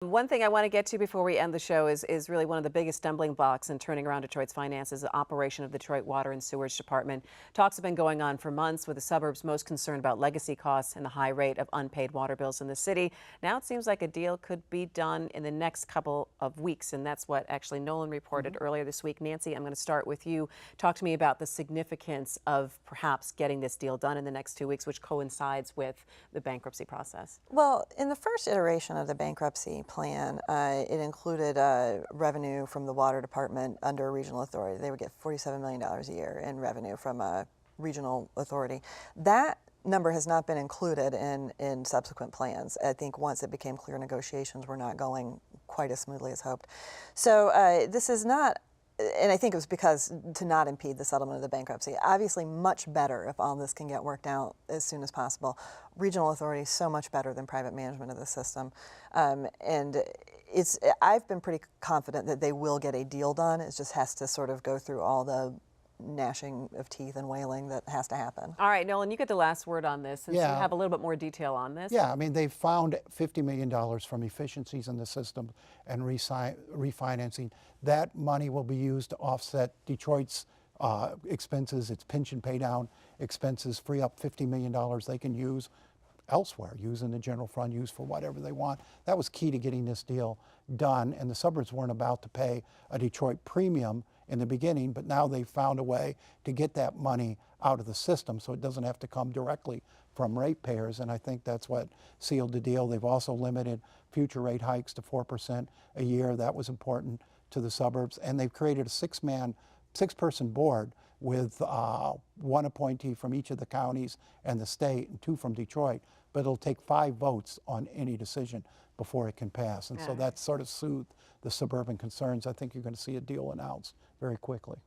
One thing I want to get to before we end the show is really one of the biggest stumbling blocks in turning around Detroit's finances, the operation of the Detroit Water and Sewage Department. Talks have been going on for months, with the suburbs most concerned about legacy costs and the high rate of unpaid water bills in the city. Now it seems like a deal could be done in the next couple of weeks, and that's what actually Nolan reported earlier this week. Nancy, I'm going to start with you. Talk to me about the significance of perhaps getting this deal done in the next 2 weeks, which coincides with the bankruptcy process. Well, in the first iteration of the bankruptcy plan, it included revenue from the water department under a regional authority. They would get $47 million a year in revenue from a regional authority. That number has not been included in subsequent plans. I think once it became clear negotiations were not going quite as smoothly as hoped. So this is not, and I think it was because to not impede the settlement of the bankruptcy. Obviously much better if all this can get worked out as soon as possible. Regional authority is so much better than private management of the system. And I've been pretty confident that they will get a deal done. It just has to sort of go through all the gnashing of teeth and wailing that has to happen. All right, Nolan, you get the last word on this, since you Yeah. have a little bit more detail on this. Yeah, I mean, they've found $50 million from efficiencies in the system and refinancing. That money will be used to offset Detroit's expenses, its pension pay down expenses, free up $50 million they can use elsewhere, use in the general fund, use for whatever they want. That was key to getting this deal done, and the suburbs weren't about to pay a Detroit premium in the beginning, but now they've found a way to get that money out of the system so it doesn't have to come directly from ratepayers, and I think that's what sealed the deal. They've also limited future rate hikes to 4% a year. That was important to the suburbs, and they've created a six-person board with one appointee from each of the counties and the state and 2 from Detroit, but it'll take 5 votes on any decision before it can pass. And so that sort of soothed the suburban concerns. I think you're going to see a deal announced very quickly.